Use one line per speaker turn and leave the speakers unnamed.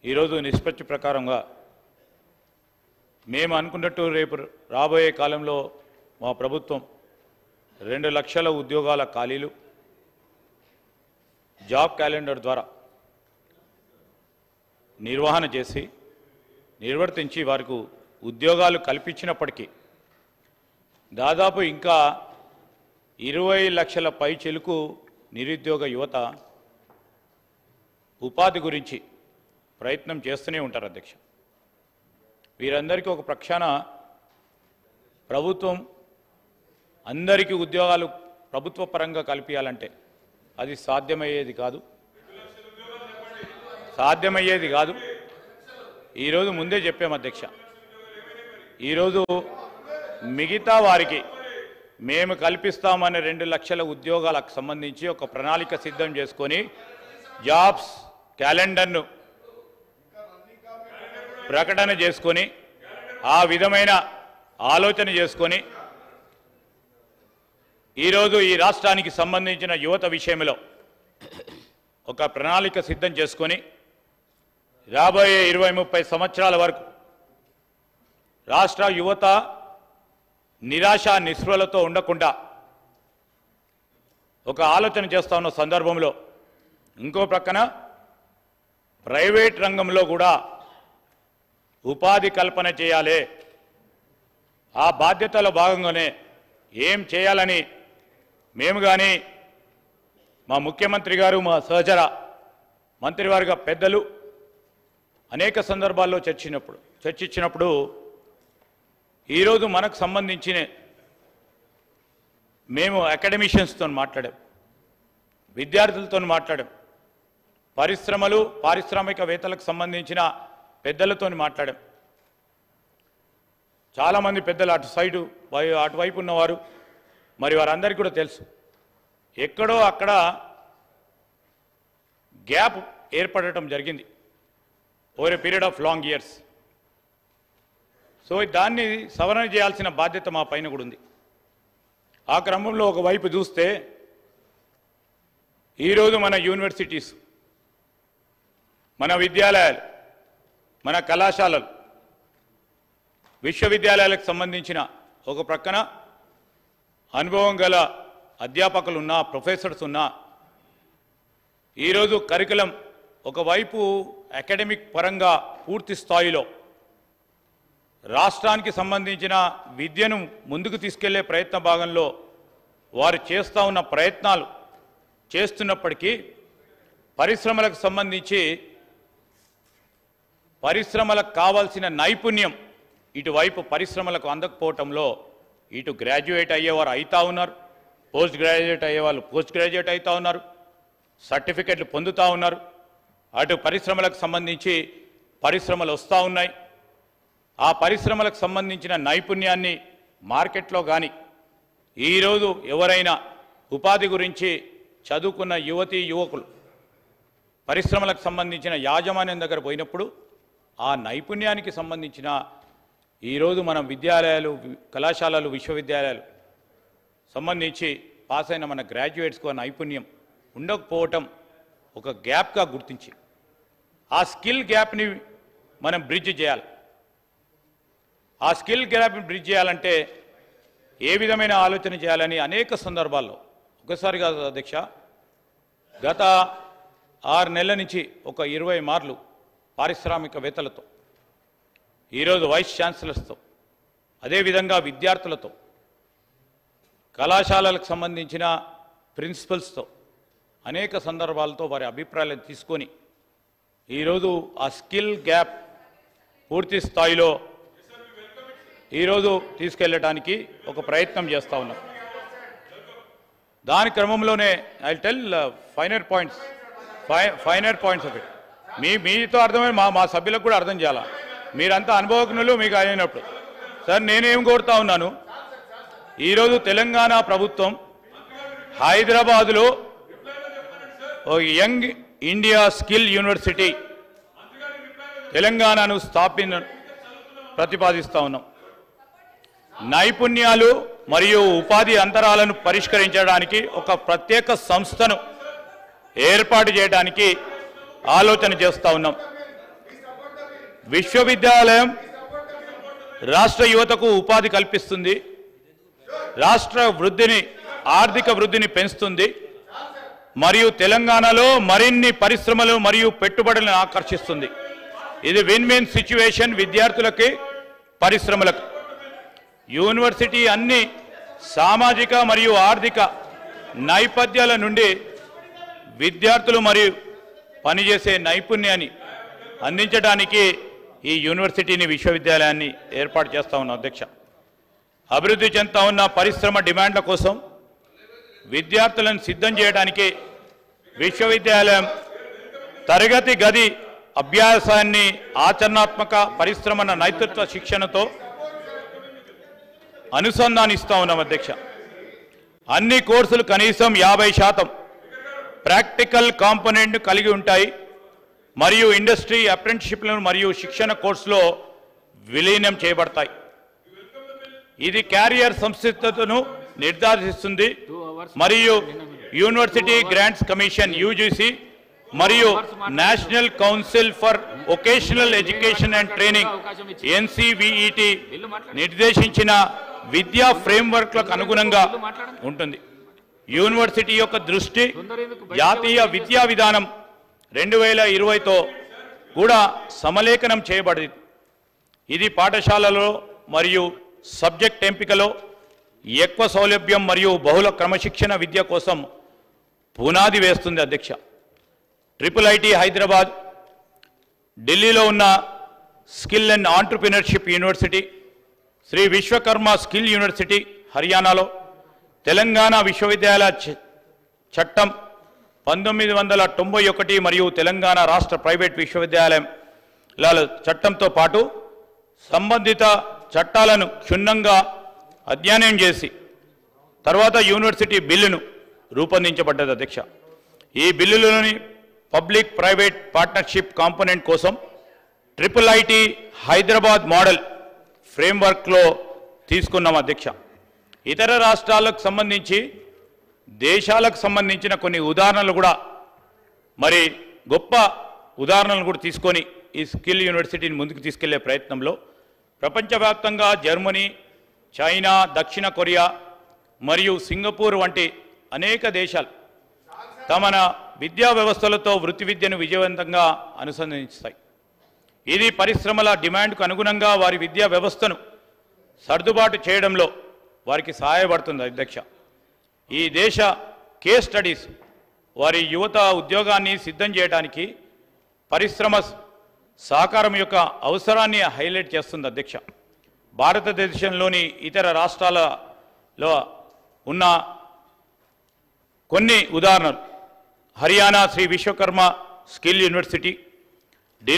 ఈరోజు నిష్పత్తి ప్రకారంగా మేము అనుకున్నట్టు రేపు రాబోయే కాలంలో మా ప్రభుత్వం 2 లక్షల ఉద్యోగాల ఖాళీలు జాబ్ క్యాలెండర్ ద్వారా నిర్వహణ చేసి నిర్వర్తించి వారికి ఉద్యోగాలు కల్పించినప్పటికీ దాదాపు ఇంకా 20 లక్షల పైచిలుకు నిరుద్యోగ యువత ఉపాధి గురించి ప్రయత్నం చేస్తూనే ఉంటారు అధ్యక్ష. వీరందరికీ ఒక ప్రక్షాళన ప్రభుత్వం అందరికీ ఉద్యోగాలు ప్రభుత్వ పరంగా కల్పించాలంటే అది సాధ్యమయ్యేది కాదు. ఈరోజు ముందే చెప్పాం అధ్యక్ష. ఈరోజు మిగతా వారికి మేము కల్పిస్తామనే 2 లక్షల ఉద్యోగాలకు సంబంధించి ఒక ప్రణాళిక సిద్ధం చేసుకొని జాబ్స్ క్యాలెండర్ను ప్రకటన చేసుకొని ఆ విధమైన ఆలోచన చేసుకొని ఈరోజు ఈ రాష్ట్రానికి సంబంధించిన యువత విషయంలో ఒక ప్రణాళిక సిద్ధం చేసుకొని రాబోయే 20-30 సంవత్సరాల వరకు రాష్ట్ర యువత నిరాశ నిస్పృహలతో ఉండకుండా ఒక ఆలోచన చేస్తా ఉన్న సందర్భంలో ఇంకో ప్రక్కన ప్రైవేట్ రంగంలో కూడా ఉపాధి కల్పన చేయాలి. ఆ బాధ్యతలో భాగంగానే ఏం చేయాలని మేము కానీ మా ముఖ్యమంత్రి గారు మా సహచర మంత్రివర్గ పెద్దలు అనేక సందర్భాల్లో చర్చించినప్పుడు ఈరోజు మనకు సంబంధించిన మేము అకాడమిషియన్స్తో మాట్లాడాం, విద్యార్థులతో మాట్లాడాం, పరిశ్రమలు పారిశ్రామికవేత్తలకు సంబంధించిన పెద్దలతో మాట్లాడాం. చాలామంది పెద్దలు అటువైపు ఉన్నవారు మరి వారందరికీ కూడా తెలుసు ఎక్కడో అక్కడ గ్యాప్ ఏర్పడటం జరిగింది over a period of long years. So దాన్ని సవరణ చేయాల్సిన బాధ్యత మా పైన కూడా ఉంది. ఆ క్రమంలో ఒకవైపు చూస్తే ఈరోజు మన యూనివర్సిటీస్, మన విద్యాలయాలు, మన కళాశాలలు, విశ్వవిద్యాలయాలకు సంబంధించిన ఒక ప్రక్కన అనుభవం గల అధ్యాపకులు ఉన్నా, ప్రొఫెసర్స్ ఉన్నా, ఈరోజు కరికులం ఒకవైపు అకాడమిక్ పరంగా పూర్తి స్థాయిలో రాష్ట్రానికి సంబంధించిన విద్యను ముందుకు తీసుకెళ్లే ప్రయత్న భాగంలో వారు చేస్తూ ఉన్న ప్రయత్నాలు చేస్తున్నప్పటికీ పరిశ్రమలకు సంబంధించి పరిశ్రమలకు కావాల్సిన నైపుణ్యం ఇటువైపు పరిశ్రమలకు అందకపోవటంలో ఇటు గ్రాడ్యుయేట్ అయ్యేవారు అవుతా ఉన్నారు, పోస్ట్ గ్రాడ్యుయేట్ అయ్యేవాళ్ళు పోస్ట్ గ్రాడ్యుయేట్ అవుతా ఉన్నారు, సర్టిఫికెట్లు పొందుతూ ఉన్నారు. అటు పరిశ్రమలకు సంబంధించి పరిశ్రమలు వస్తూ ఉన్నాయి. ఆ పరిశ్రమలకు సంబంధించిన నైపుణ్యాన్ని మార్కెట్లో కానీ ఈరోజు ఎవరైనా ఉపాధి గురించి చదువుకున్న యువతీ యువకులు పరిశ్రమలకు సంబంధించిన యాజమాన్యం దగ్గర పోయినప్పుడు ఆ నైపుణ్యానికి సంబంధించిన ఈరోజు మన విద్యాలయాలు, కళాశాలలు, విశ్వవిద్యాలయాలు సంబంధించి పాస్ అయిన మన గ్రాడ్యుయేట్స్కు ఆ నైపుణ్యం ఉండకపోవటం ఒక గ్యాప్గా గుర్తించి ఆ స్కిల్ గ్యాప్ని మనం బ్రిడ్జ్ చేయాలి. ఆ స్కిల్ గ్యాప్ని బ్రిడ్జ్ చేయాలంటే ఏ విధమైన ఆలోచన చేయాలని అనేక సందర్భాల్లో ఒకసారి కాదు అధ్యక్ష, గత 6 నెలల నుంచి ఒక 20 మార్లు పారిశ్రామికవేత్తలతో, ఈరోజు వైస్ ఛాన్సలర్స్తో, అదేవిధంగా విద్యార్థులతో, కళాశాలలకు సంబంధించిన ప్రిన్సిపల్స్తో అనేక సందర్భాలతో వారి అభిప్రాయాలను తీసుకొని ఈరోజు ఆ స్కిల్ గ్యాప్ పూర్తి స్థాయిలో ఈరోజు తీసుకెళ్ళడానికి ఒక ప్రయత్నం చేస్తూ ఉన్నాం. దాని క్రమంలోనే I tell finer points of it. మీతో అర్థమైన మా సభ్యులకు కూడా అర్థం చేయాలా. మీరంతా అనుభవజ్ఞులు, మీకు అయినప్పుడు సార్ నేనేం కోరుతా ఉన్నాను, ఈరోజు తెలంగాణ ప్రభుత్వం హైదరాబాదులో ఓ యంగ్ ఇండియా స్కిల్ యూనివర్సిటీ తెలంగాణను ప్రతిపాదిస్తూ ఉన్నాం. నైపుణ్యాలు మరియు ఉపాధి అంతరాలను పరిష్కరించడానికి ఒక ప్రత్యేక సంస్థను ఏర్పాటు చేయడానికి ఆలోచన చేస్తూ ఉన్నాం. విశ్వవిద్యాలయం రాష్ట్ర యువతకు ఉపాధి కల్పిస్తుంది, రాష్ట్ర వృద్ధిని ఆర్థిక వృద్ధిని పెంచుతుంది మరియు తెలంగాణలో మరిన్ని పరిశ్రమలు మరియు పెట్టుబడులను ఆకర్షిస్తుంది. ఇది విన్ విన్ సిచ్యువేషన్ విద్యార్థులకి పరిశ్రమలకు. యూనివర్సిటీ అన్ని సామాజిక మరియు ఆర్థిక నేపథ్యాల నుండి విద్యార్థులు మరియు పనిచేసే నైపుణ్యాన్ని అందించడానికి ఈ యూనివర్సిటీని విశ్వవిద్యాలయాన్ని ఏర్పాటు చేస్తా ఉన్నాం అధ్యక్ష. అభివృద్ధి చెందుతా ఉన్న పరిశ్రమ డిమాండ్ల కోసం విద్యార్థులను సిద్ధం చేయడానికి విశ్వవిద్యాలయం తరగతి గది అభ్యాసాన్ని ఆచరణాత్మక పరిశ్రమ నేతృత్వ శిక్షణతో అనుసంధానిస్తా ఉన్నాం అధ్యక్ష. అన్ని కోర్సులు కనీసం 50% ప్రాక్టికల్ కాంపోనెంట్ కలిగి ఉంటాయి మరియు ఇండస్ట్రీ అప్రెంటిస్షిప్లను మరియు శిక్షణ కోర్సులో విలీనం చేయబడతాయి. ఇది క్యారియర్ సంసిద్ధతను నిర్ధారిస్తుంది మరియు యూనివర్సిటీ గ్రాంట్స్ కమిషన్ యూజీసీ మరియు national council for vocational education and training NCVET నిర్దేశించిన విద్యా ఫ్రేమ్వర్క్లకు అనుగుణంగా ఉంటుంది. యూనివర్సిటీ యొక్క దృష్టి జాతీయ విద్యా విధానం 2020తో కూడా సమలేఖనం చేయబడింది. ఇది పాఠశాలలో మరియు సబ్జెక్ట్ ఎంపికలో ఎక్కువ సౌలభ్యం మరియు బహుళ క్రమశిక్షణ విద్య కోసం పునాది వేస్తుంది అధ్యక్ష. IIIT హైదరాబాద్, ఢిల్లీలో ఉన్న skill and entrepreneurship university, Shri Vishwakarma skill university హర్యానాలో, తెలంగాణ విశ్వవిద్యాలయ చట్టం 1991 మరియు తెలంగాణ రాష్ట్ర ప్రైవేట్ విశ్వవిద్యాలయాల చట్టంతో పాటు సంబంధిత చట్టాలను క్షుణ్ణంగా అధ్యయనం చేసి తర్వాత యూనివర్సిటీ బిల్లును రూపొందించబడ్డది అధ్యక్ష. ఈ బిల్లులోని పబ్లిక్ ప్రైవేట్ పార్ట్నర్షిప్ కాంపోనెంట్ కోసం IIIT హైదరాబాద్ మోడల్ ఫ్రేమ్వర్క్లో తీసుకున్నాం అధ్యక్ష. ఇతర రాష్ట్రాలకు సంబంధించి దేశాలకు సంబంధించిన కొన్ని ఉదాహరణలు కూడా మరి గొప్ప ఉదాహరణలు కూడా తీసుకొని ఈ స్కిల్ యూనివర్సిటీని ముందుకు తీసుకెళ్లే ప్రయత్నంలో ప్రపంచవ్యాప్తంగా జర్మనీ, చైనా, దక్షిణ కొరియా మరియు సింగపూర్ వంటి అనేక దేశాలు తమ విద్యా వ్యవస్థలతో వృత్తి విద్యను విజయవంతంగా అనుసంధానిస్తాయి. ఇది పరిశ్రమల డిమాండ్కు అనుగుణంగా వారి విద్యా వ్యవస్థను సర్దుబాటు చేయడంలో వారికి సహాయపడుతుంది అధ్యక్ష. ఈ దేశ కేస్ స్టడీస్ వారి యువత ఉద్యోగాన్ని సిద్ధం చేయడానికి పరిశ్రమ సహకారం యొక్క అవసరాన్ని హైలైట్ చేస్తుంది అధ్యక్ష. భారతదేశంలోని ఇతర రాష్ట్రాలలో ఉన్న కొన్ని ఉదాహరణలు: హర్యానా శ్రీ విశ్వకర్మ స్కిల్ యూనివర్సిటీ,